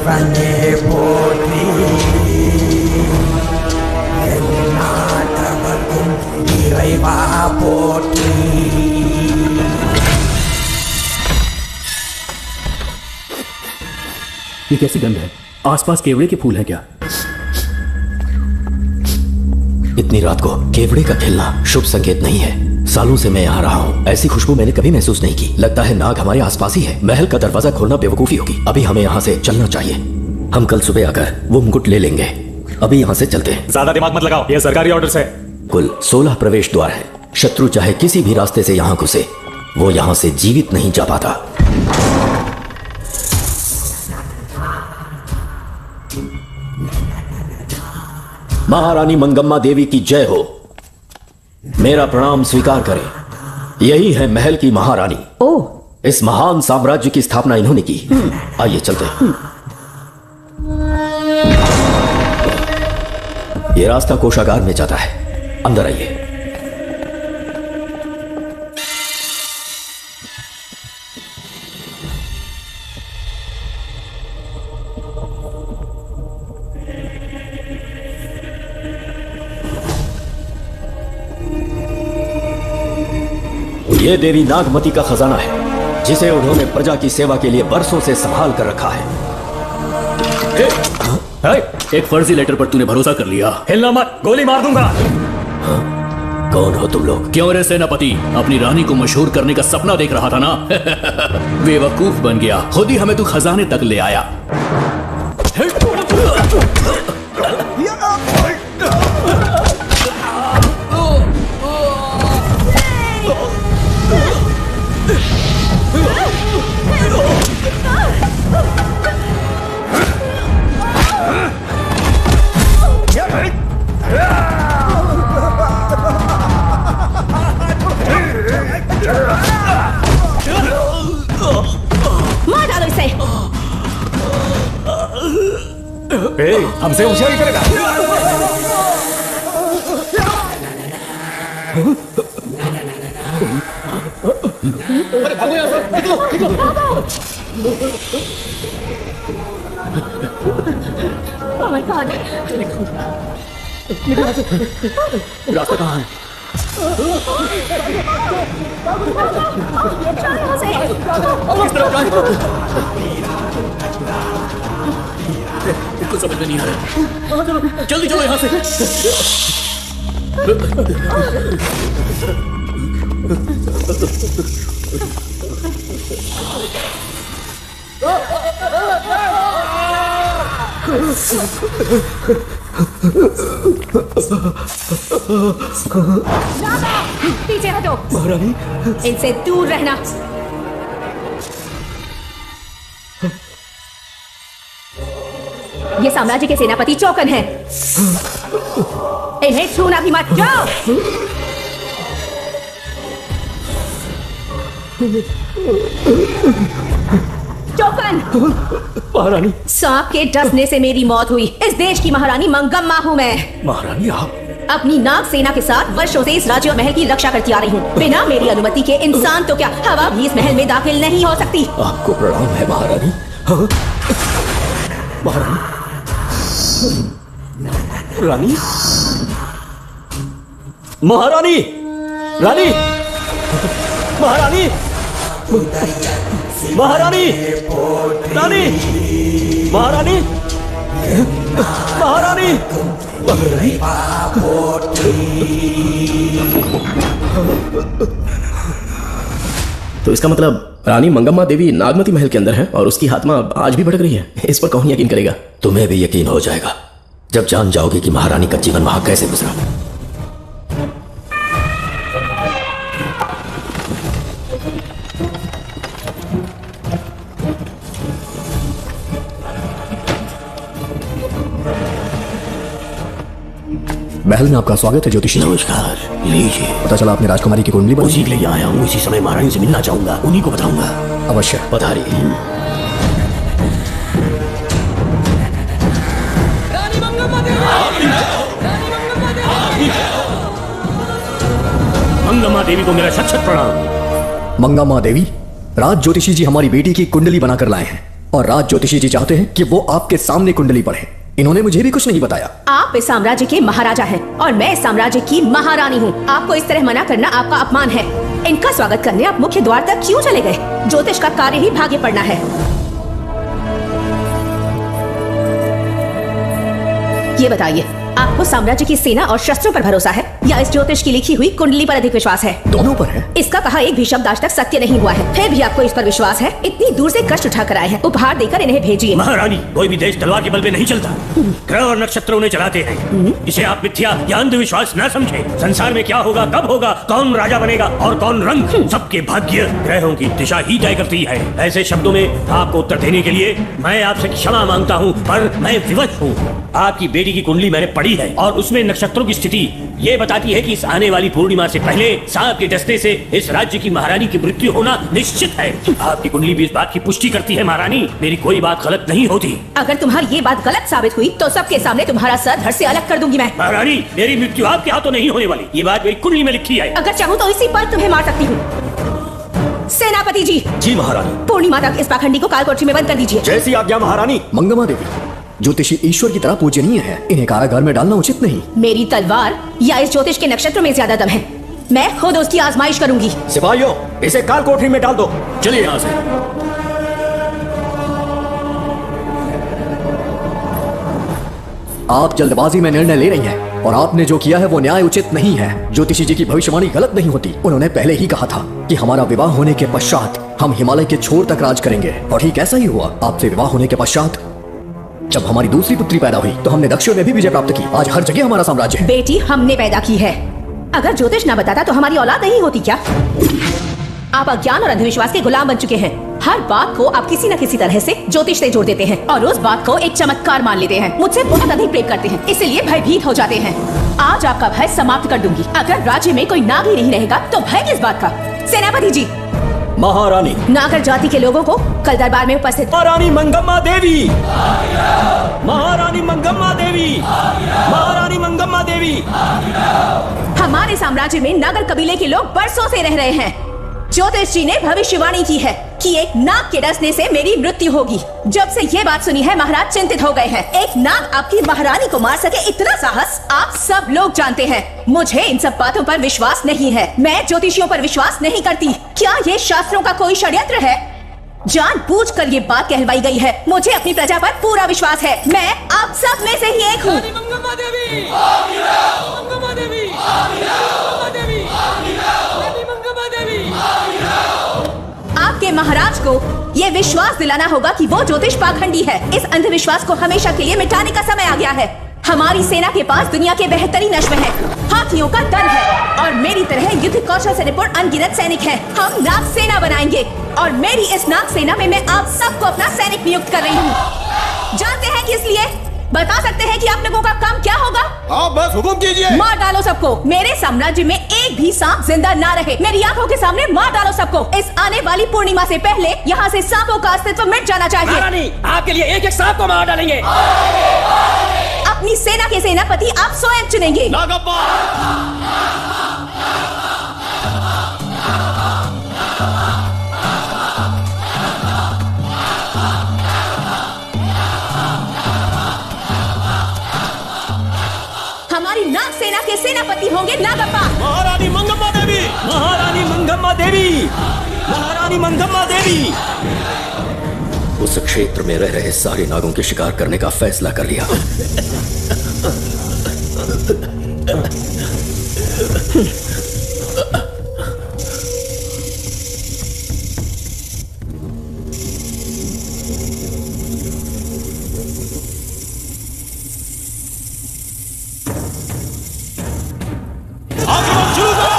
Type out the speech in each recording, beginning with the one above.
சிவனே போற்றி எந்நாட்டவர்க்கும் இறைவா போற்றி. ये कैसी गंध है? आसपास केवड़े के फूल हैं क्या? इतनी रात को केवड़े का खिलना शुभ संकेत नहीं है। सालों से मैं यहाँ रहा हूँ, ऐसी खुशबू मैंने कभी महसूस नहीं की। लगता है नाग हमारे आसपास ही है। महल का दरवाजा खोलना बेवकूफी होगी। अभी हमें यहाँ से चलना चाहिए। हम कल सुबह आकर वो मुकुट ले लेंगे। अभी यहाँ से चलते हैं। ज्यादा दिमाग मत लगाओ, ये सरकारी ऑर्डर है। कुल 16 प्रवेश द्वार है। शत्रु चाहे किसी भी रास्ते से यहाँ घुसे, वो यहाँ से जीवित नहीं जा पाता। महारानी मंगम्मा देवी की जय हो। मेरा प्रणाम स्वीकार करें। यही है महल की महारानी। ओह, इस महान साम्राज्य की स्थापना इन्होंने की। आइए चलते हैं। ये रास्ता कोषागार में जाता है। अंदर आइए। ये देवी नागमती का खजाना है, जिसे उन्होंने प्रजा की सेवा के लिए बरसों से संभाल कर रखा है। एक फर्जी लेटर पर तूने भरोसा कर लिया। हिलना मत, गोली मार दूंगा। कौन हो तुम लोग? क्यों रे सेनापति, अपनी रानी को मशहूर करने का सपना देख रहा था ना? बेवकूफ बन गया। खुद ही हमें तू खजाने तक ले आया। मार डालो इसे। हमसे होशियारी करेगा। Oh my God! रास्ता कहाँ है? किस तरफ जाएं? कुछ समझ में नहीं आ रहा। जल्दी चलो यहाँ से। पीछे हटो। महारानी, इनसे दूर रहना। ये साम्राज्य के सेनापति चौकन हैं। इन्हें छूना भी मत। जाओ। चौकन। महारानी, सांप के डसने से मेरी मौत हुई। इस देश की महारानी मंगम्मा हूँ मैं। महारानी आप अपनी नाग सेना के साथ वर्षों से इस राज्य और महल की रक्षा करती आ रही हूँ। बिना मेरी अनुमति के इंसान तो क्या, हवा भी इस महल में दाखिल नहीं हो सकती। आपको प्रणाम है महारानी। हाँ? महारानी, रानी, महारानी, रानी, महारानी, महारानी, रानी, महारानी, महारानी, तो इसका मतलब रानी मंगम्मा देवी नागमती महल के अंदर है और उसकी आत्मा आज भी भटक रही है। इस पर कौन यकीन करेगा? तुम्हें भी यकीन हो जाएगा जब जान जाओगे कि महारानी का जीवन वहां कैसे गुजरा। महल में आपका स्वागत है ज्योतिषी। नमस्कार, लीजिए। पता चला आपने राजकुमारी की कुंडली उसी के लिए आया हूँ। इसी समय महारानी से मिलना चाहूंगा, उन्हीं को बताऊंगा। अवश्य पधारिए। मंगम्मा देवी को मेरा शत शत प्रणाम। मंगम्मा देवी, राज ज्योतिषी जी हमारी बेटी की कुंडली बनाकर लाए हैं। और राज ज्योतिषी जी चाहते हैं कि वो आपके सामने कुंडली पढ़े। इन्होंने मुझे भी कुछ नहीं बताया। आप इस साम्राज्य के महाराजा हैं और मैं इस साम्राज्य की महारानी हूँ। आपको इस तरह मना करना आपका अपमान है। इनका स्वागत करने आप मुख्य द्वार तक क्यों चले गए? ज्योतिष का कार्य ही भागे पड़ना है। ये बताइए, आपको साम्राज्य की सेना और शस्त्रों पर भरोसा है या इस ज्योतिष की लिखी हुई कुंडली पर अधिक विश्वास है? दोनों पर है। इसका कहा एक भी शब्द आज तक सत्य नहीं हुआ है, फिर भी आपको इस पर विश्वास है? इतनी दूर से कष्ट उठा कर आए हैं, उपहार देकर इन्हें भेजिए। महारानी, कोई भी देश तलवार के बल पे नहीं चलता, ग्रह और नक्षत्र उन्हें चलाते हैं। इसे आप मिथ्या या अंधविश्वास न समझे। संसार में क्या होगा, कब होगा, कौन राजा बनेगा और कौन रंग, सबके भाग्य ग्रहों की दिशा ही तय करती है। ऐसे शब्दों में आपको उत्तर देने के लिए मैं आपसे क्षमा मांगता हूँ, पर मैं विवश हूँ। आपकी बेटी की कुंडली मैंने पढ़ी है और उसमें नक्षत्रों की स्थिति ये बताती है कि इस आने वाली पूर्णिमा से पहले सांप के दस्ते से इस राज्य की महारानी की मृत्यु होना निश्चित है। आपकी कुंडली भी इस बात की पुष्टि करती है। महारानी, मेरी कोई बात गलत नहीं होती। अगर तुम्हारी ये बात गलत साबित हुई तो सबके सामने तुम्हारा सर धड़ से अलग कर दूंगी मैं। महारानी, मेरी मृत्यु आपके हाथों नहीं होने वाली, ये बात मेरी कुंडली में लिखी है। अगर चाहूँ तो इसी पर तुम्हें मार सकती हूँ। सेनापति जी। जी महारानी। पूर्णिमा तक इस पाखंडी को कालकोठरी में बंद कर दीजिए। जैसी आज्ञा महारानी। मंगमा देवी, ज्योतिषी ईश्वर की तरह पूजनीय है, इन्हें कारागार में डालना उचित नहीं। मेरी तलवार या इस ज्योतिष के नक्षत्रों में ज्यादा दम है। मैं खुद उसकी आजमाइश करूंगी। सिपाहियों, इसे काल कोठरी में डाल दो। चलिए यहाँ से। आप जल्दबाजी में निर्णय ले रही हैं और आपने जो किया है वो न्याय उचित नहीं है। ज्योतिषी जी की भविष्यवाणी गलत नहीं होती। उन्होंने पहले ही कहा था कि हमारा विवाह होने के पश्चात हम हिमालय के छोर तक राज करेंगे, और ठीक ऐसा ही हुआ। आपसे विवाह होने के पश्चात जब हमारी दूसरी पुत्री पैदा हुई तो हमने दक्षिण में भी विजय प्राप्त की। आज हर जगह हमारा साम्राज्य है। बेटी हमने पैदा की है। अगर ज्योतिष ना बताता तो हमारी औलाद नहीं होती क्या? आप अज्ञान और अंधविश्वास के गुलाम बन चुके हैं। हर बात को आप किसी न किसी तरह से ज्योतिष से जोड़ देते हैं और उस बात को एक चमत्कार मान लेते हैं। मुझसे बहुत अधिक प्रेम करते हैं, इसलिए भयभीत हो जाते हैं। आज आपका भय समाप्त कर दूंगी। अगर राज्य में कोई नाग ही नहीं रहेगा तो भय किस बात का? सेनापति जी। महारानी। नागर जाति के लोगों को कल दरबार में उपस्थित। महारानी मंगम्मा देवी। महारानी मंगम्मा देवी। महारानी मंगम्मा देवी। हमारे साम्राज्य में नागर कबीले के लोग बरसों से रह रहे हैं। ज्योतिष जी ने भविष्यवाणी की है कि एक नाग के डसने से मेरी मृत्यु होगी। जब से ये बात सुनी है महाराज चिंतित हो गए हैं। एक नाग आपकी महारानी को मार सके, इतना साहस आप सब लोग जानते हैं। मुझे इन सब बातों पर विश्वास नहीं है। मैं ज्योतिषियों पर विश्वास नहीं करती। क्या ये शास्त्रों का कोई षड्यंत्र है? जानबूझकर ये बात कहलवाई गई है। मुझे अपनी प्रजा पर पूरा विश्वास है। मैं आप सब में से ही एक हूँ। आपके महाराज को ये विश्वास दिलाना होगा कि वो ज्योतिष पाखंडी है। इस अंधविश्वास को हमेशा के लिए मिटाने का समय आ गया है। हमारी सेना के पास दुनिया के बेहतरीन अश्व हैं, हाथियों का दल है और मेरी तरह युद्ध कौशल से निपुण अनगिनत सैनिक हैं। हम नाग सेना बनाएंगे और मेरी इस नाग सेना में मैं आप सबको अपना सैनिक नियुक्त कर रही हूँ। जानते हैं किस लिए? बता सकते हैं कि आप लोगों का काम क्या होगा? आप बस हुक्म कीजिए। मार डालो सबको। मेरे साम्राज्य में एक भी सांप जिंदा ना रहे। मेरी आंखों के सामने मार डालो सबको। इस आने वाली पूर्णिमा से पहले यहाँ से सांपों का अस्तित्व मिट जाना चाहिए। महारानी, आपके लिए एक एक सांप को मार डालेंगे। अपनी सेना के सेनापति आप स्वयं चुनेंगे। नागप्पा। हमारी नाग सेना के सेनापति होंगे नागप्पा। महारानी मंगम्मा देवी। महारानी मंगम्मा देवी। महारानी मंगम्मा देवी। उस क्षेत्र में रह रहे सारे नागों के शिकार करने का फैसला कर लिया। आक्रमण शुरू करो।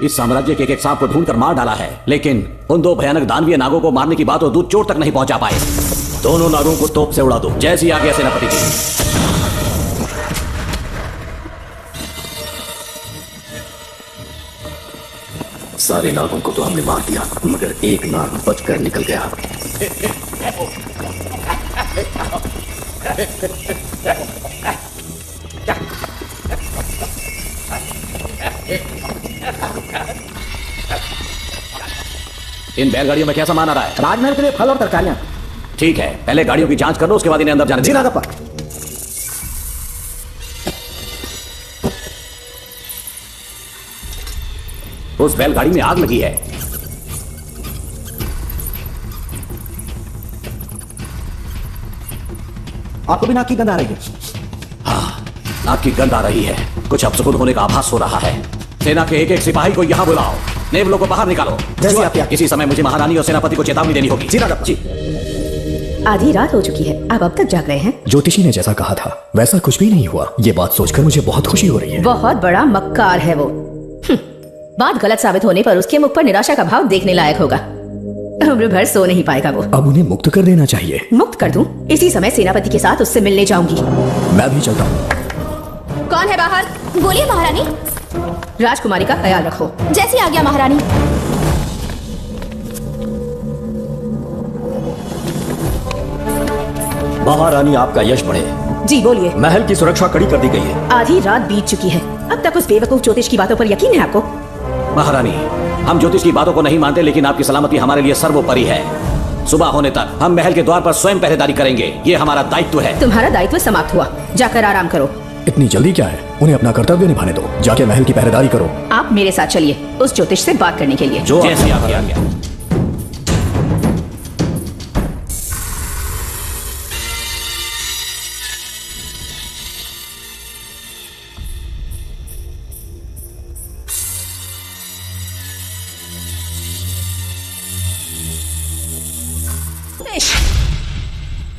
इस साम्राज्य के एक सांप को ढूंढकर मार डाला है, लेकिन उन दो भयानक दानवीय नागों को मारने की बात वो दूध चोट तक नहीं पहुंचा पाए। दोनों नागों को तोप से उड़ा दो, जैसी आज्ञा सेनापति की। सारे नागों को तो हमने मार दिया, मगर एक नाग बचकर निकल गया। इन बैलगाड़ियों में क्या सामान आ रहा है? राजमहल के लिए फल और तरकारियां। ठीक है, पहले गाड़ियों की जांच कर लो, उसके बाद इन्हें अंदर जाने जी देना। नागप्पा। उस बैलगाड़ी में आग लगी है। आपको भी नाक की गंध आ रही है? हाँ, नाक की गंध आ रही है। कुछ अपशकुन होने का आभास हो रहा है। सेना के एक एक सिपाही को यहाँ बुलाओ, नेवलों को बाहर निकालो। जैसे आप। इसी समय मुझे महारानी और सेनापति को चेतावनी देनी होगी। जी नागप्पा। जी। आधी रात हो चुकी है, आप अब तक जाग रहे हैं। ज्योतिषी ने जैसा कहा था वैसा कुछ भी नहीं हुआ। ये बात सोचकर मुझे बहुत खुशी हो रही है। बहुत बड़ा मक्कार है वो। बात गलत साबित होने पर उसके मुख पर निराशा का भाव देखने लायक होगा। उम्र भर सो नहीं पाएगा वो। अब उन्हें मुक्त कर देना चाहिए। मुक्त कर दूं? इसी समय सेनापति के साथ उससे मिलने जाऊंगी। मैं भी चलता हूँ। कौन है बाहर? बोलिए महारानी। राजकुमारी का ख्याल रखो। जैसी आज्ञा महारानी। महारानी आपका यश बढ़े। जी बोलिए। महल की सुरक्षा कड़ी कर दी गई है। आधी रात बीत चुकी है, अब तक उस बेवकूफ ज्योतिष की बातों पर यकीन है आपको? महारानी, हम ज्योतिष की बातों को नहीं मानते, लेकिन आपकी सलामती हमारे लिए सर्वोपरि है। सुबह होने तक हम महल के द्वार पर स्वयं पहरेदारी करेंगे, ये हमारा दायित्व है। तुम्हारा दायित्व समाप्त हुआ, जाकर आराम करो। इतनी जल्दी क्या है? उन्हें अपना कर्तव्य निभाने दो। जाके महल की पहरेदारी करो। आप मेरे साथ चलिए उस ज्योतिष से बात करने के लिए। जो जैसी आपकी आज्ञा।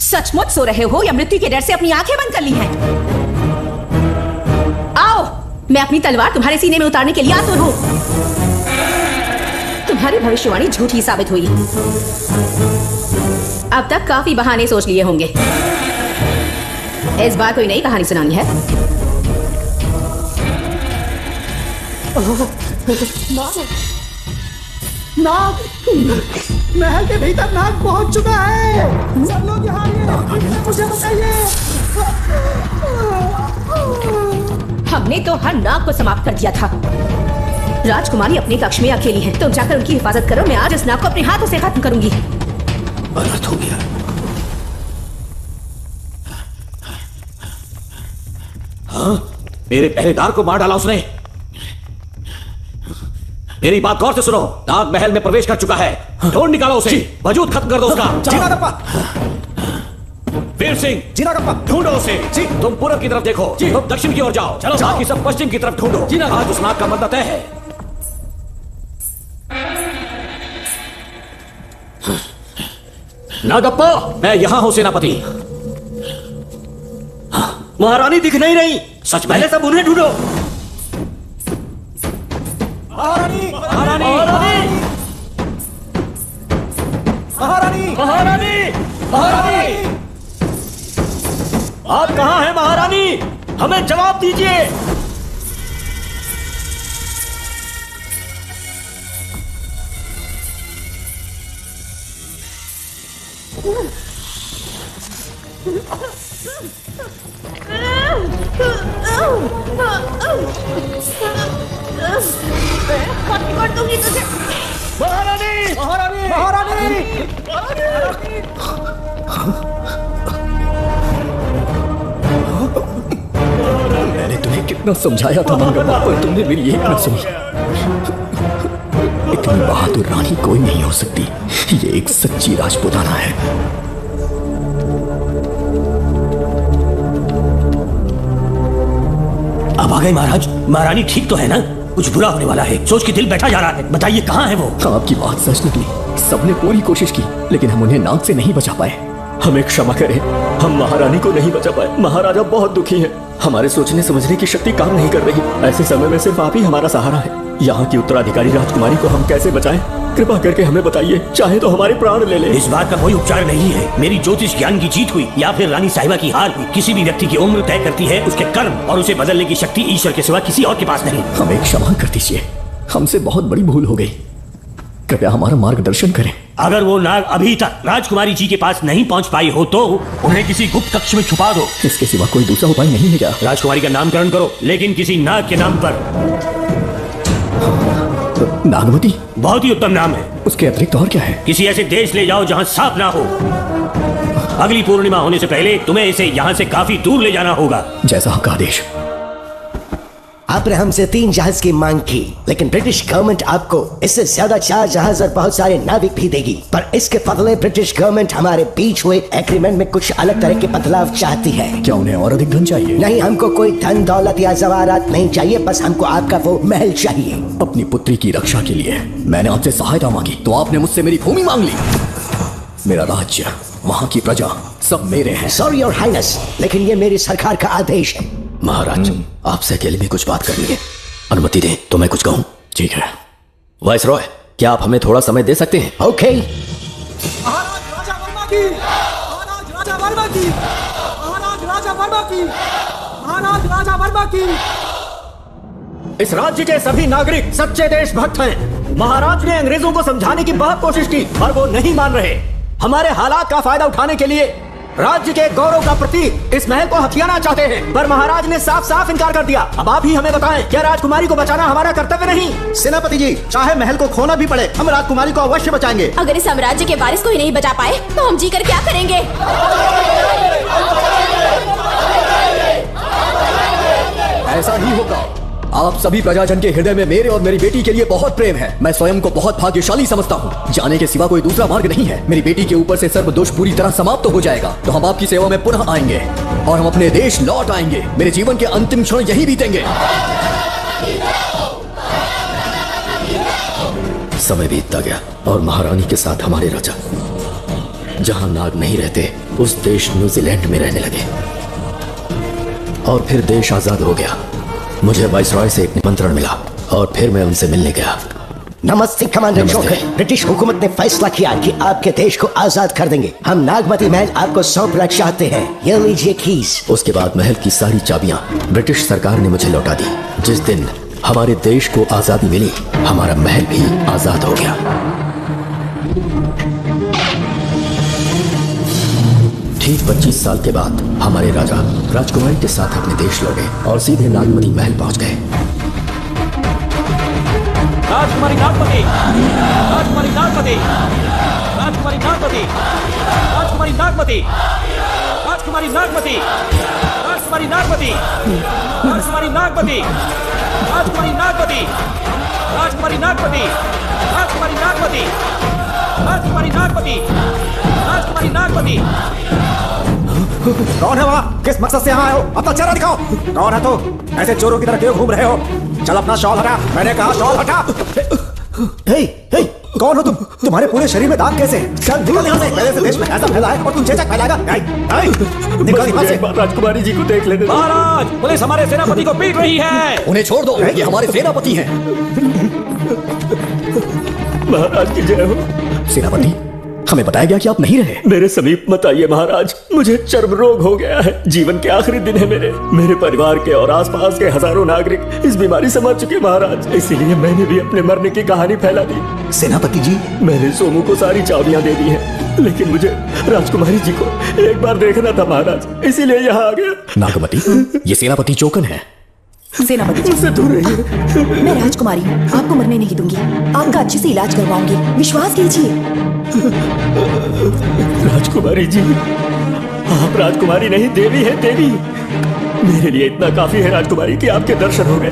सचमुच सो रहे हो या मृत्यु के डर से अपनी आंखें बंद कर ली हैं? आओ, मैं अपनी तलवार तुम्हारे सीने में उतारने के लिए आतुर हूं। तुम्हारी भविष्यवाणी झूठी साबित हुई। अब तक काफी बहाने सोच लिए होंगे। इस बार कोई नई कहानी सुनानी है? नाग, महल के भीतर नाग पहुंच चुका है। सब लोग यहाँ आइए, मुझे बताइए। हमने तो हर नाग को समाप्त कर दिया था। राजकुमारी अपने कक्ष में अकेली है, तुम जाकर उनकी हिफाजत करो। मैं आज इस नाग को अपने हाथों से खत्म करूंगी। अनर्थ हो गया। हाँ? मेरे पहरेदार को मार डाला उसने। मेरी बात गौर से सुनो, नाग महल में प्रवेश कर चुका है। ढूंढ निकालो उसे, वजूद खत्म कर दो उसका। जी नागप्पा। वीर सिंह, जी नागप्पा। ढूंढो उसे। जी। तुम पूर्व की तरफ देखो, तुम दक्षिण की ओर जाओ। चलो, बाकी सब पश्चिम की तरफ ढूंढो। आज उस नाग का मरना तय है। नागप्पा, मैं यहाँ हूँ सेनापति। महारानी दिख नहीं रही। सच में? पहले सब उन्हें ढूंढो। महारानी, महारानी, महारानी, महारानी, महारानी, आप कहाँ हैं महारानी? हमें जवाब दीजिए। महारानी, महारानी, महारानी। मैंने तुम्हें कितना समझाया था नागप्पा, पर तुमने मेरी एक न सुनी। इतनी बहादुर रानी कोई नहीं हो सकती। ये एक सच्ची राजपुताना है। अब आ गए महाराज। महारानी ठीक तो है ना? कुछ बुरा होने वाला है, सोच के दिल बैठा जा रहा है। बताइए कहाँ है वो? आपकी बात सच निकली। सबने पूरी कोशिश की, लेकिन हम उन्हें नाग से नहीं बचा पाए। हमें क्षमा करें, हम महारानी को नहीं बचा पाए। महाराजा बहुत दुखी हैं। हमारे सोचने समझने की शक्ति काम नहीं कर रही। ऐसे समय में सिर्फ आप ही हमारा सहारा है। यहाँ की उत्तराधिकारी राजकुमारी को हम कैसे बचाएं? कृपा करके हमें बताइए, चाहे तो हमारे प्राण ले ले। इस बात का कोई उपचार नहीं है। मेरी ज्योतिष ज्ञान की जीत हुई या फिर रानी साहिबा की हार हुई। किसी भी व्यक्ति की उम्र तय करती है उसके कर्म, और उसे बदलने की शक्ति ईश्वर के सिवा किसी और के पास नहीं। हमें क्षमा कर दीजिए, हमसे बहुत बड़ी भूल हो गई। कृपया हमारा मार्गदर्शन करें। अगर वो नाग अभी तक राजकुमारी जी के पास नहीं पहुंच पाई हो तो उन्हें किसी गुप्त कक्ष में छुपा दो। इसके सिवा कोई दूसरा उपाय नहीं है क्या? राजकुमारी का नामकरण करो, लेकिन किसी नाग के नाम पर। नागमती बहुत ही उत्तम नाम है। उसके अतिरिक्त और क्या है? किसी ऐसे देश ले जाओ जहाँ सांप ना हो। अगली पूर्णिमा होने से पहले तुम्हें इसे यहाँ से काफी दूर ले जाना होगा। जैसा आपका आदेश। आपने हमसे 3 जहाज की मांग की, लेकिन ब्रिटिश गवर्नमेंट आपको इससे ज्यादा 4 जहाज और बहुत सारे नाविक भी देगी। पर इसके बदले ब्रिटिश गवर्नमेंट हमारे बीच हुए एग्रीमेंट में कुछ अलग तरह के बदलाव चाहती है। क्या उन्हें और अधिक धन चाहिए? नहीं, हमको कोई धन दौलत या जवाहरात नहीं चाहिए, बस हमको आपका वो महल चाहिए। अपनी पुत्री की रक्षा के लिए मैंने आपसे सहायता मांगी तो आपने मुझसे मेरी भूमि मांग ली। मेरा राज्य, वहाँ की प्रजा सब मेरे हैं। सॉरी योर हाइनेस, लेकिन ये मेरी सरकार का आदेश है। महाराज, आपसे अकेले में कुछ बात करनी है, अनुमति दें तो मैं कुछ कहूं? ठीक है। वाइसरॉय, क्या आप हमें थोड़ा समय दे सकते हैं? ओके। महाराज राजा वर्मा की, महाराज राजा वर्मा की, महाराज राजा वर्मा की, महाराज राजा वर्मा की। इस राज्य के सभी नागरिक सच्चे देशभक्त हैं। महाराज ने अंग्रेजों को समझाने की बहुत कोशिश की, पर वो नहीं मान रहे। हमारे हालात का फायदा उठाने के लिए राज्य के गौरव का प्रतीक इस महल को हथियाना चाहते हैं, पर महाराज ने साफ साफ इनकार कर दिया। अब आप ही हमें बताएं, क्या राजकुमारी को बचाना हमारा कर्तव्य नहीं? सेनापति जी, चाहे महल को खोना भी पड़े, हम राजकुमारी को अवश्य बचाएंगे। अगर इस साम्राज्य के वारिस को ही नहीं बचा पाए तो हम जीकर क्या करेंगे? ऐसा ही होगा। आप सभी प्रजाजन के हृदय में मेरे और मेरी बेटी के लिए बहुत प्रेम है। मैं स्वयं को बहुत भाग्यशाली समझता हूँ। जाने के सिवा कोई दूसरा मार्ग नहीं है। मेरी बेटी के ऊपर से सर्व दोष पूरी तरह समाप्त हो जाएगा तो हम आपकी सेवा में पुनः आएंगे और हम अपने देश लौट आएंगे। मेरे जीवन के अंतिम क्षण यही बीतेंगे। समय बीतता गया और महारानी के साथ हमारे राजा जहां नाग नहीं रहते उस देश न्यूजीलैंड में रहने लगे और फिर देश आजाद हो गया। मुझे वाइसरॉय से एक निमंत्रण मिला और फिर मैं उनसे मिलने गया। नमस्ते कमांडर जोकर। ब्रिटिश हुकूमत ने फैसला किया कि आपके देश को आजाद कर देंगे। हम नागमती महल आपको सौंपना चाहते हैं। ये लीजिए कीज। उसके बाद महल की सारी चाबियां ब्रिटिश सरकार ने मुझे लौटा दी। जिस दिन हमारे देश को आजादी मिली हमारा महल भी आजाद हो गया। ठीक 25 साल के बाद हमारे राजा राजकुमारी के साथ अपने देश लौटे और सीधे नागमती महल पहुंच गए। राजकुमारी नागमती, राजकुमारी नागमती, राजकुमारी नागमती, राजकुमारी नागमती, राजकुमारी नागमती, राजकुमारी नागमती, राजकुमारी नागमती, राजकुमारी नागमती, राजकुमारी नागमती, राजकुमारी नागमती, राजकुमारी नागमती, राजकुमारी नागमती। कौन है वहाँ? किस मकसद से यहाँ आए हो? अपना चेहरा दिखाओ। कौन है तो? ऐसे चोरों की तरह क्यों घूम रहे हो? चल अपना शॉल हटा। मैंने कहा शॉल हटा। हे, हे, कौन हो तुम? तुम्हारे पूरे शरीर में दाग कैसे? चल निकल यहाँ से। पहले से देश में ऐसा फैला है और तुम चेचक फैलाएगा। निकल यहाँ से। राजकुमारी जी को देख लेने दो। महाराज, पुलिस हमारे सेनापति को पीट रही है। उन्हें छोड़ दो, ये हमारे सेनापति हैं। महाराज की जय हो। सेनापति, हमें बताया गया कि आप नहीं रहे। मेरे समीप मत आइए महाराज, मुझे चर्म रोग हो गया है। जीवन के आखिरी दिन है मेरे परिवार के और आसपास के हजारों नागरिक इस बीमारी से मर चुके महाराज। इसीलिए मैंने भी अपने मरने की कहानी फैला दी। सेनापति जी, मैंने सोमू को सारी चाबियां दे दी हैं, लेकिन मुझे राजकुमारी जी को एक बार देखना था महाराज, इसीलिए यहाँ आ गया। नागमती, ये सेनापति चौकन है। सेनापति जी, मुझसे दूर रहिए। मैं राजकुमारी हूँ, आपको मरने नहीं दूंगी। आपका अच्छे से इलाज करवाऊंगी, विश्वास कीजिए। राजकुमारी जी, आप राजकुमारी नहीं देवी है, देवी। मेरे लिए इतना काफी है राजकुमारी कि आपके दर्शन हो गए।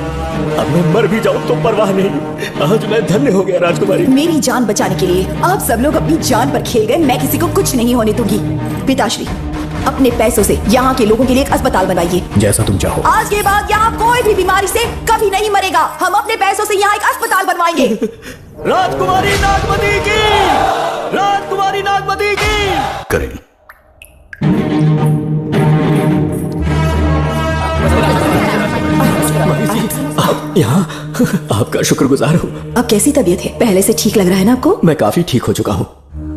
अब मैं मर भी जाऊं तो परवाह नहीं। आज मैं धन्य हो गया राजकुमारी। मेरी जान बचाने के लिए आप सब लोग अपनी जान पर खेल गए। मैं किसी को कुछ नहीं होने दूंगी। पिताश्री, अपने पैसों से यहाँ के लोगों के लिए एक अस्पताल बनाइए। जैसा तुम चाहो। आज के बाद यहाँ कोई भी बीमारी से कभी नहीं मरेगा। हम अपने पैसों से यहाँ एक अस्पताल बनवाएंगे। राजकुमारी नागमती की, राजकुमारी नागमती की। करें। यहाँ आपका शुक्रगुजार हूँ। अब कैसी तबीयत है? पहले से ठीक लग रहा है ना आपको? मैं काफी ठीक हो चुका हूँ।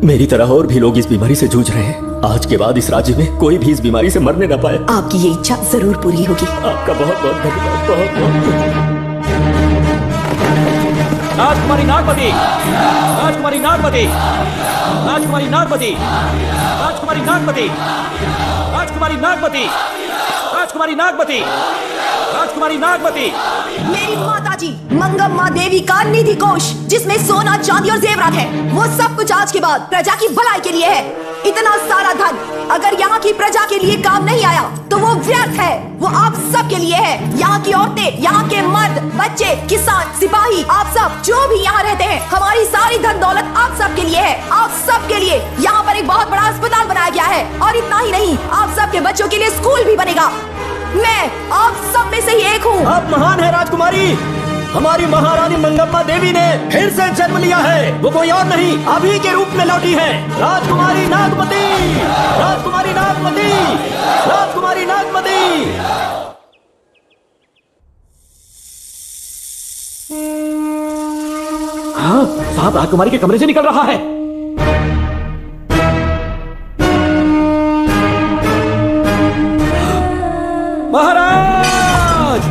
मेरी तरह और भी लोग इस बीमारी से जूझ रहे हैं। आज के बाद इस राज्य में कोई भी इस बीमारी से मरने न पाए। आपकी ये इच्छा जरूर पूरी होगी। आपका बहुत बहुत धन्यवाद, बहुत बहुत। राजकुमारी नागमती, राजकुमारी नागमती, राजकुमारी नागमती, राजकुमारी नागमती, राजकुमारी नागमती, राजकुमारी नागमती, राजकुमारी नागमती। मेरी माताजी मंगम्मा देवी का निधि कोष, जिसमें सोना, चांदी और जेवरात है, वो सब कुछ आज के बाद प्रजा की भलाई के लिए है। इतना सारा धन अगर यहाँ की प्रजा के लिए काम नहीं आया तो वो व्यर्थ है। वो आप सब के लिए है। यहाँ की औरतें, यहाँ के मर्द, बच्चे, किसान, सिपाही, आप सब जो भी यहाँ रहते हैं, हमारी सारी धन दौलत आप सब के लिए है। आप सब के लिए यहाँ पर एक बहुत बड़ा अस्पताल बनाया गया है, और इतना ही नहीं, आप सब के बच्चों के लिए स्कूल भी बनेगा। मैं आप सब में से ही एक हूँ। आप महान है राजकुमारी। हमारी महारानी मंगम्मा देवी ने फिर से जन्म लिया है। वो कोई और नहीं, अभी के रूप में लौटी है। राजकुमारी नागमती, राजकुमारी नागमती, राजकुमारी नागमती। हाँ साहब, राजकुमारी के कमरे से निकल रहा है। महाराज,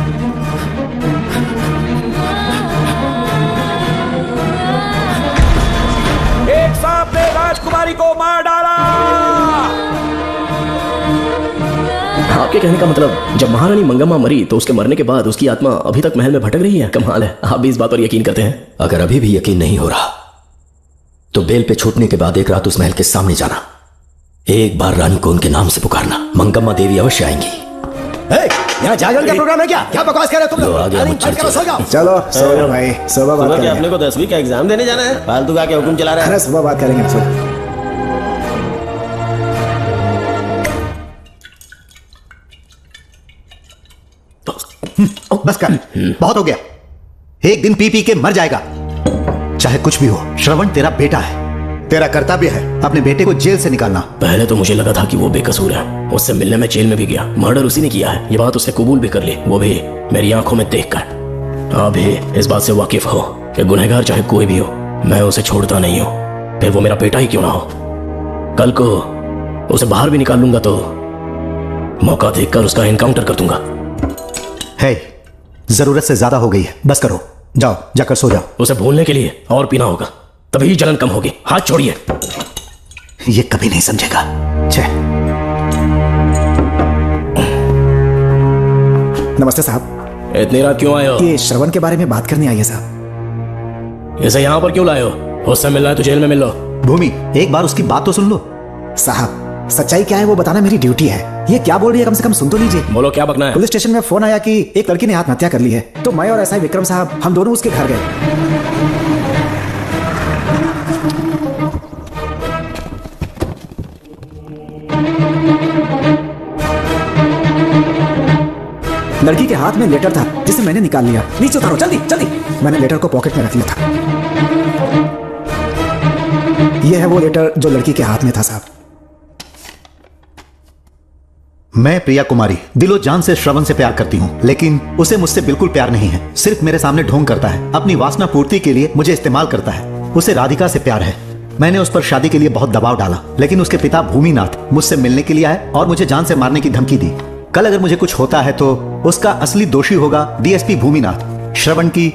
एक सांप ने राजकुमारी को मार डाला। आपके कहने का मतलब जब महारानी मंगम्मा मरी तो उसके मरने के बाद उसकी आत्मा अभी तक महल में भटक रही है? कमाल है, आप भी इस बात पर यकीन करते हैं? अगर अभी भी यकीन नहीं हो रहा तो बेल पे छूटने के बाद एक रात उस महल के सामने जाना, एक बार रानी को उनके नाम से पुकारना, मंगम्मा देवी अवश्य आएंगी। यहाँ जागरण का प्रोग्राम है क्या? क्या बकवास कर रहे हो तुम लोग? सो जाओ। चलो सो जाओ भाई, सुबह बात करेंगे। अपने को 10वीं का एग्जाम देने जाना है, फालतू का क्या हुक्म चला रहा है? अरे सुबह बात करेंगे। सो बस कर, बहुत हो गया। एक दिन पी पी के मर जाएगा, चाहे कुछ भी हो। श्रवण तेरा बेटा है, तेरा कर्तव्य है अपने बेटे को जेल से निकालना। पहले तो मुझे लगा था कि वो बेकसूर है, उससे मिलने में जेल में भी गया, मर्डर उसी ने किया है, ये बात उसने कबूल भी कर ली, वो भी मेरी आंखों में देखकर। आप भी इस बात से वाकिफ हो कि गुनहगार चाहे कोई भी हो, मैं उसे छोड़ता नहीं हूं, फिर वो मेरा बेटा ही क्यों ना हो। कल को उसे बाहर भी निकाल लूंगा तो मौका देखकर उसका एनकाउंटर कर दूंगा। है, जरूरत से ज्यादा हो गई है, बस करो, जाओ जाकर सो जाओ। उसे भूलने के लिए और पीना होगा, तभी जलन कम होगी। हाथ छोड़िए। ये कभी नहीं समझेगा। नमस्ते साहब। इतनी रात क्यों आए हो? ये श्रवण के बारे में बात करने आई है साहब। इसे यहाँ पर क्यों लाए हो? उससे मिलना है तो जेल में मिल लो। भूमि, एक बार उसकी बात तो सुन लो। साहब, सच्चाई क्या है वो बताना मेरी ड्यूटी है। ये क्या बोल रही है, कम से कम सुन तो लीजिए। बोलो, क्या बकना है? पुलिस स्टेशन में फोन आया कि एक लड़की ने आत्महत्या कर ली है, तो मैं और एसआई विक्रम साहब हम दोनों उसके घर गए। लड़की के हाथ में लेटर था जिसे मैंने निकाल लिया। नीचे उतारो जल्दी जल्दी। मैंने लेटर को पॉकेट में रख लिया था। यह है वो लेटर जो लड़की के हाथ में था साहब। मैं प्रिया कुमारी दिलो जान से श्रवण से प्यार करती हूँ, लेकिन उसे मुझसे बिल्कुल प्यार नहीं है। सिर्फ मेरे सामने ढोंग करता है, अपनी वासना पूर्ति के लिए मुझे इस्तेमाल करता है। उसे राधिका से प्यार है। मैंने उस पर शादी के लिए बहुत दबाव डाला, लेकिन उसके पिता भूमिनाथ मुझसे मिलने के लिए आए और मुझे जान से मारने की धमकी दी। कल अगर मुझे कुछ होता है तो उसका असली दोषी होगा डीएसपी भूमिनाथ। श्रवण की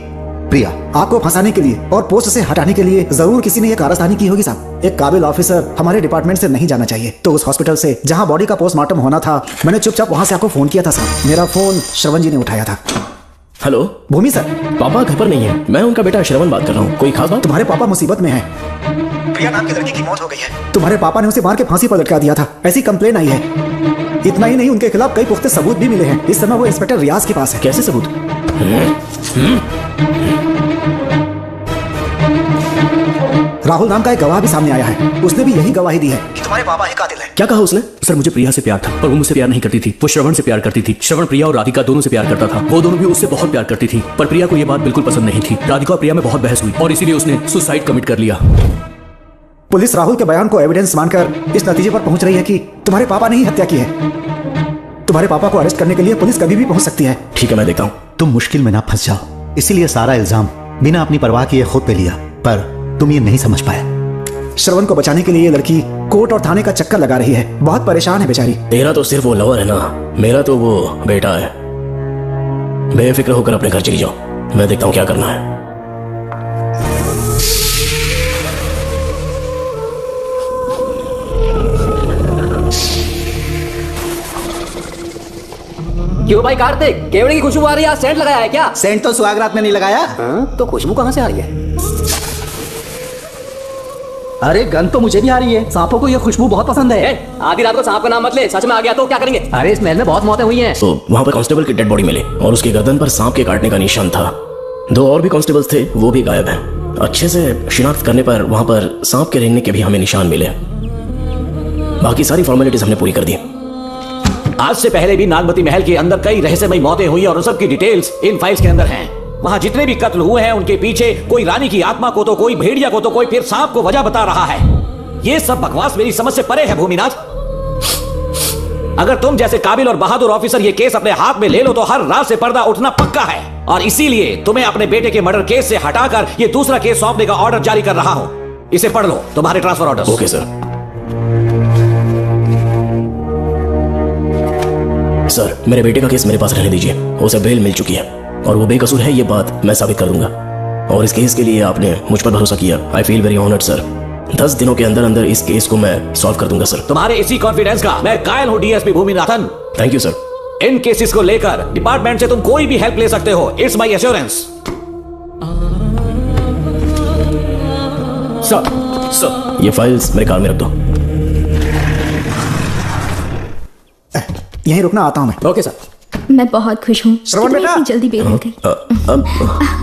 प्रिया। आपको फंसाने के लिए और पोस्ट से हटाने के लिए जरूर किसी ने ये कारस्तानी की होगी साहब। एक काबिल ऑफिसर हमारे डिपार्टमेंट से नहीं जाना चाहिए। तो उस हॉस्पिटल से जहां बॉडी का पोस्टमार्टम होना था, मैंने चुपचाप वहां से आपको फोन किया था साहब। मेरा फोन श्रवण जी ने उठाया था। हेलो भूमि सर। पापा घर पर नहीं है, मैं उनका बेटा श्रवण बात कर रहा हूँ। कोई खास बात? तुम्हारे पापा मुसीबत में हैं। प्रिया नाम की लड़की की मौत हो गई है। तुम्हारे पापा ने उसे मार के फांसी पर लटका दिया था, ऐसी कंप्लेन आई है। इतना ही नहीं, उनके खिलाफ कई पुख्ते सबूत भी मिले हैं। इस समय वो इंस्पेक्टर रियाज के पास है। कैसे सबूत? राहुल नाम का एक गवाह भी सामने आया है, उसने भी यही गवाही दी है कि तुम्हारे पापा ही कातिल है। क्या कहा उसने? सर, मुझे प्रिया से प्यार था, पर वो मुझसे प्यार नहीं करती थी। वो श्रवण से प्यार करती थी। श्रवण प्रिया और राधिका दोनों से प्यार करता था। वो दोनों भी उससे बहुत प्यार करती थी, पर प्रिया को ये बात बिल्कुल पसंद नहीं थी। राधिका और प्रिया में बहुत बहस हुई और इसीलिए उसने सुसाइड कमिट कर लिया। पुलिस राहुल के बयान को एविडेंस मानकर इस नतीजे पर पहुंच रही है कि तुम्हारे पापा ने ही हत्या की है। तुम्हारे पापा को अरेस्ट करने के लिए पुलिस कभी भी पहुंच सकती है। ठीक है, मैं देखता हूँ। तुम मुश्किल में ना फंस जाओ, इसीलिए सारा इल्जाम बिना अपनी परवाह किए खुद पे लिया, पर तुम ये नहीं समझ पाए। श्रवण को बचाने के लिए ये लड़की कोर्ट और थाने का चक्कर लगा रही है, बहुत परेशान है बेचारी। तेरा तो सिर्फ वो लवर है ना, मेरा तो वो बेटा है। बेफिक्र होकर अपने घर चली जाओ, मैं देखता हूँ क्या करना है। क्यों भाई कार्तिक, केवड़े की खुशबू आ रही है, सेंट लगाया है क्या? सेंट तो सुहागरात में नहीं लगाया। तो खुशबू कहाँ से आ रही है? अरे गंध तो मुझे भी आ रही है, सांपों को ये खुशबू बहुत पसंद है। आधी रात को सांप का नाम मत ले, सच में आ गया तो क्या करेंगे? अरे इस महल में बहुत मौतें हुई हैं। तो वहाँ पर कांस्टेबल की डेड बॉडी मिली और उसकी गर्दन पर सांप के काटने का निशान था। 2 और भी कांस्टेबल्स थे, वो भी गायब हैं। अच्छे से शिनाख्त करने पर वहाँ पर सांप के रेंगने के भी हमें निशान मिले। बाकी सारी फॉर्मेलिटीज हमने पूरी कर दी। आज से पहले भी नागमती महल के अंदर कई रहस्यमयी मौतें हुई और उन सब की डिटेल्स इन फाइल्स के अंदर हैं। वहां जितने भी कत्ल हुए हैं उनके पीछे कोई रानी की आत्मा को तो कोई भेड़िया को तो कोई फिर सांप को वजह बता रहा है। ये सब बकवास मेरी समझ से परे है भूमिनाथ। अगर तुम जैसे काबिल और बहादुर ऑफिसर ये केस अपने हाथ में ले लो तो हर रात से पर्दा उठना पक्का है, और इसीलिए तुम्हें अपने बेटे के मर्डर केस से हटाकर ये दूसरा केस सौंपने का ऑर्डर जारी कर रहा हूं। इसे पढ़ लो, तुम्हारे transfer order. Okay sir. Sir, मेरे बेटे का केस मेरे पास रहने दीजिए, उसे बेल मिल चुकी है और वो बेकसूर है, ये बात मैं साबित कर दूंगा। और इस केस के लिए आपने मुझ पर भरोसा किया, I feel very honoured sir. 10 दिनों के अंदर अंदर इस केस को मैं सॉल्व कर दूंगा सर। तुम्हारे इसी कॉन्फिडेंस का मैं कायल हूं DSP Bhuminathan. Thank you sir. In cases को लेकर डिपार्टमेंट से तुम कोई भी हेल्प ले सकते हो, इट्स माई एश्योरेंस। सर, ये फाइल्स मेरे कार में रख दो। यहीं रुकना, आता हूं मैं। Okay sir. मैं बहुत खुश हूँ। श्रवण बेटा, जल्दी बेल मिल गई।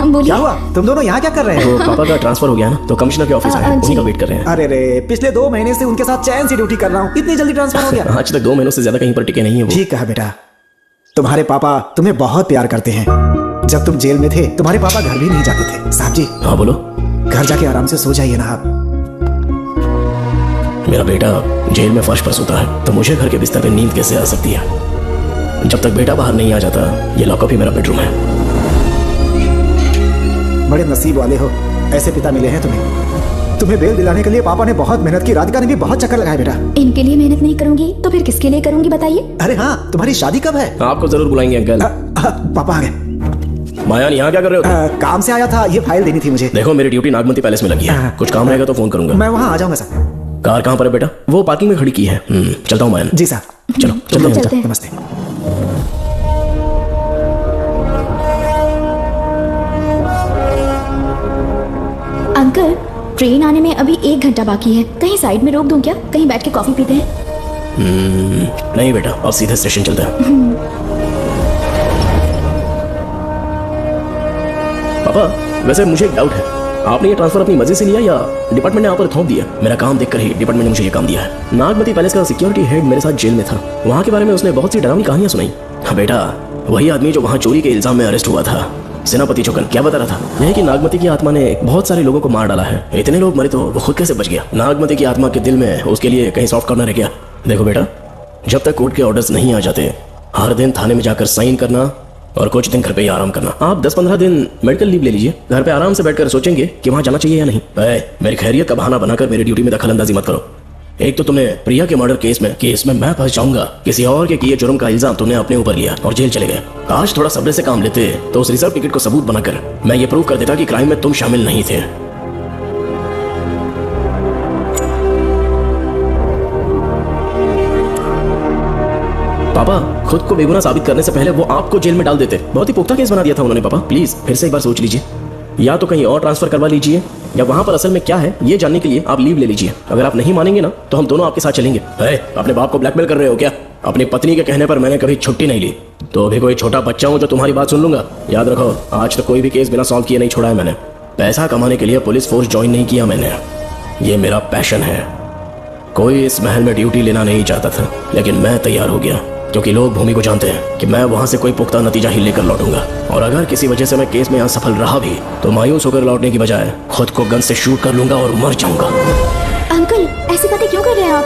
बोलिए। क्या हुआ? तुम दोनों यहाँ क्या कर रहे हो? पापा का ट्रांसफर हो गया ना, तो कमिश्नर के ऑफिस आए, उन्हीं का वेट कर रहे हैं। अरे रे, पिछले 2 महीने से उनके साथ चैन से ड्यूटी कर रहा हूँ, इतनी जल्दी ट्रांसफर हो गया? आज तक 2 महीनों से ज्यादा कहीं पर टिके नहीं है वो। ठीक कहा बेटा, तुम्हारे पापा तुम्हें बहुत प्यार करते हैं। जब तुम जेल में थे तुम्हारे पापा घर भी नहीं जाते थे। साहब जी। हाँ बोलो। घर जाके आराम से सो जाइए ना आप। मेरा बेटा जेल में फर्श पर सोता है तो मुझे घर के बिस्तर पे नींद कैसे आ सकती है? जब तक बेटा बाहर नहीं आ जाता, ये लॉकअप ही मेरा बेडरूम है। बड़े नसीब वाले हो, ऐसे पिता मिले हैं तुम्हें। तुम्हें बेल दिलाने के लिए पापा ने बहुत मेहनत की, राधिका ने भी बहुत चक्कर लगाए बेटा। इनके लिए मेहनत नहीं करूंगी तो फिर किसके लिए करूंगी बताइए? अरे हाँ, तुम्हारी शादी कब है? आपको जरूर बुलाएंगे अंकल। पापा आ गए। मायान यहाँ क्या कर रहे हो? काम से आया था, ये फाइल देनी थी मुझे। देखो मेरी ड्यूटी नागमती पैलेस में लगी है, कुछ काम रहेगा तो फोन करूंगा। मैं वहाँ आ जाऊंगा सर। कार कहाँ पर है बेटा? वो पार्किंग में खड़ी की है। चलता हूँ मायान। जी साहब। चलो चलते हैं। नमस्ते। अंकल, ट्रेन आने में अभी 1 घंटा बाकी है, कहीं साइड में रोक दूं क्या? कहीं बैठ के कॉफी पीते हैं? नहीं बेटा, अब सीधे स्टेशन चलते हैं। पापा, वैसे मुझे एक डाउट है, आपने ये ट्रांसफर अपनी मर्जी से लिया या डिपार्टमेंट ने आप पर थोप दिया? मेरा काम देखकर ही डिपार्टमेंट ने मुझे ये काम दिया है। नागमती पैलेस का सिक्योरिटी हेड मेरे साथ जेल में था, वहाँ के बारे में उसने बहुत सी डरावनी कहानियां सुनाई। हाँ बेटा, वही आदमी जो वहाँ चोरी के इल्जाम में अरेस्ट हुआ था, सेनापति चौकन, क्या बता रहा था? यह कि नागमती की आत्मा ने बहुत सारे लोगों को मार डाला है। इतने लोग मरे तो वो खुद कैसे बच गया? नागमती की आत्मा के दिल में उसके लिए कहीं सॉफ्ट कॉर्नर है क्या? देखो बेटा, जब तक कोर्ट के ऑर्डर्स नहीं आ जाते, हर दिन थाने में जाकर साइन करना और कुछ दिन घर पे ही आराम करना। आप 10-15 दिन मेडिकल लीव ले लीजिए, घर पे आराम से बैठकर सोचेंगे कि वहां जाना चाहिए या नहीं। मेरी खैरियत का बहाना बनाकर मेरी ड्यूटी में दखल अंदाजी मत करो। एक तो तुमने प्रिया के मर्डर केस में मैं फंस जाऊंगा, किसी और के किए जुर्म का इल्जाम तुमने अपने ऊपर लिया और जेल चले गए। काश थोड़ा सब्र से काम लेते तो उस रिजर्व टिकट को सबूत बनाकर मैं ये प्रूव कर देता कि क्राइम में तुम शामिल नहीं थे। पापा, खुद को बेगुनाह साबित करने से पहले वो आपको जेल में डाल देते। बहुत ही पुख्ता केस बना दिया था उन्होंने। पापा प्लीज फिर से एक बार सोच लीजिए, या तो कहीं और ट्रांसफर करवा लीजिए या वहां पर असल में क्या है ये जानने के लिए आप लीव ले लीजिए। अगर आप नहीं मानेंगे ना तो हम दोनों आपके साथ चलेंगे। अपने बाप को ब्लैकमेल कर रहे हो क्या? अपनी पत्नी के कहने पर मैंने कभी छुट्टी नहीं ली, तो अभी कोई छोटा बच्चा हूं जो तुम्हारी बात सुन लूंगा? याद रखो, आज तक कोई भी केस बिना सॉल्व किए नहीं छोड़ा है मैंने। पैसा कमाने के लिए पुलिस फोर्स ज्वाइन नहीं किया मैंने, ये मेरा पैशन है। कोई इस महल में ड्यूटी लेना नहीं चाहता था, लेकिन मैं तैयार हो गया क्योंकि लोग भूमि को जानते हैं कि मैं वहां से कोई पुख्ता नतीजा ही लेकर लौटूंगा। और अगर किसी वजह से मैं केस में असफल रहा भी तो मायूस होकर लौटने की बजाय खुद को गन से शूट कर लूंगा और मर जाऊंगा। अंकल, ऐसी बातें क्यों कर रहे हैं आप?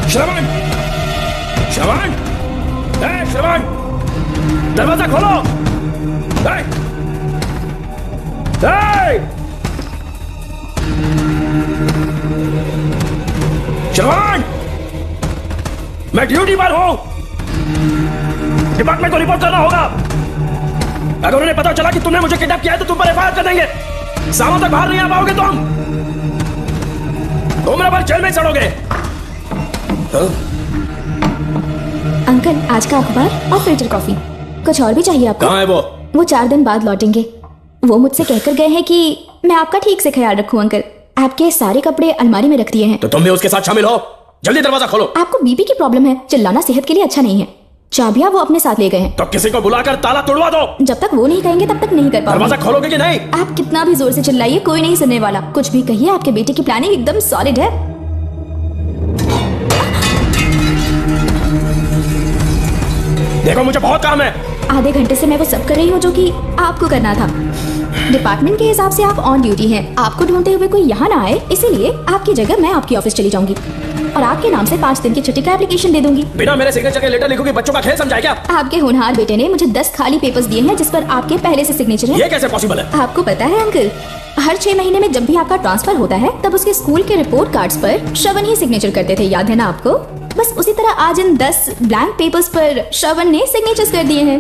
श्रवण, श्रवण, श्रवण, दरवाजा खोलो। श्रवण, मैं ड्यूटी पर हूं। डिपार्टमेंट को रिपोर्ट करना होगा। अगर उन्हें पता चला कि तुमने मुझे किडनैप किया है तो तुम पर एफआईआर कर देंगे। सालों तक बाहर नहीं आ पाओगे तुम। उम्र भर जेल में सड़ोगे। अंकल, आज का अखबार और फिल्टर कॉफी। कुछ और भी चाहिए आपको? कहाँ है वो? वो 4 दिन बाद लौटेंगे। वो मुझसे कहकर गए हैं कि मैं आपका ठीक से ख्याल रखूं। अंकल, आपके सारे कपड़े अलमारी में रख दिए हैं। तो तुम भी उसके साथ शामिल हो। जल्दी दरवाजा खोलो। आपको बीपी की प्रॉब्लम है, चिल्लाना सेहत के लिए अच्छा नहीं है। चाबियां वो अपने साथ ले गए हैं। तो किसी को बुलाकर ताला तोड़वा दो। जब तक वो नहीं कहेंगे तब तक नहीं कर पाऊंगी। दरवाजा खोलोगे कि नहीं? आप कितना भी जोर से चिल्लाइए, कोई नहीं सुनने वाला। कुछ भी कहिए, आपके बेटे की प्लानिंग एकदम सॉलिड है। देखो, मुझे बहुत काम है। आधे घंटे से मैं वो सब कर रही हूँ जो कि आपको करना था। डिपार्टमेंट के हिसाब से आप ऑन ड्यूटी हैं। आपको ढूंढते हुए कोई यहाँ ना आए, इसीलिए आपकी जगह मैं आपकी ऑफिस चली जाऊंगी और आपके नाम से 5 दिन की छुट्टी का एप्लीकेशन दे दूंगी। बिना मेरे सिग्नेचर के लेटर लिखोगे? बच्चों का खेल समझा क्या? आपके होनहार बेटे ने मुझे 10 खाली पेपर्स दिए हैं जिस पर आपके पहले से सिग्नेचर है। ये कैसे पॉसिबल है? आपको पता है अंकल, हर 6 महीने में जब भी आपका ट्रांसफर होता है तब उसके स्कूल के रिपोर्ट कार्ड्स पर श्रवण ही सिग्नेचर करते थे, याद है ना आपको? बस उसी तरह आज इन 10 ब्लैंक पेपर्स पर श्रवण ने सिग्नेचर्स कर दिए हैं।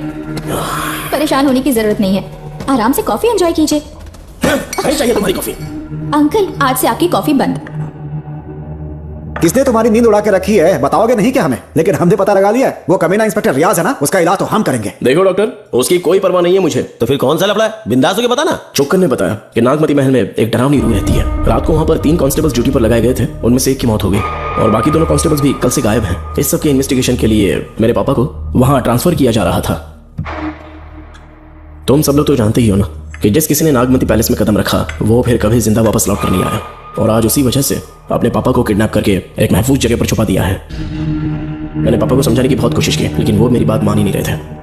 परेशान होने की जरूरत नहीं है, आराम से कॉफी एंजॉय कीजिए। नहीं चाहिए तुम्हारी कॉफी। अंकल, आज से आपकी कॉफी बंद। किसने तुम्हारी नींद उड़ा के रखी है? बताओगे नहीं क्या हमें? लेकिन हमने पता लगा लिया है। वो कमीना इंस्पेक्टर रियाज है ना, उसका इलाज तो हम करेंगे। देखो डॉक्टर, उसकी कोई परवाह नहीं है मुझे। तो फिर कौन सा लफड़ा है? बिंदास होके बता ना। चोक्कर ने बताया कि नागमती महल में एक डरावनी रूह रहती है। रात को वहाँ पर 3 कांस्टेबल्स ड्यूटी पर लगाए गए थे, उनमें से एक की मौत हो गई और बाकी दोनों कांस्टेबल्स भी कल से गायब हैं। इस सब के इन्वेस्टिगेशन के लिए मेरे पापा को वहाँ ट्रांसफर किया जा रहा था। तुम सब लोग तो जानते ही हो ना कि जिस किसी ने नागमती पैलेस में कदम रखा वो फिर कभी जिंदा वापस लौट कर नहीं आया। और आज उसी वजह से अपने पापा को किडनैप करके एक महफूज जगह पर छुपा दिया है। मैंने पापा को समझाने की बहुत कोशिश की, लेकिन वो मेरी बात मान ही नहीं रहे थे।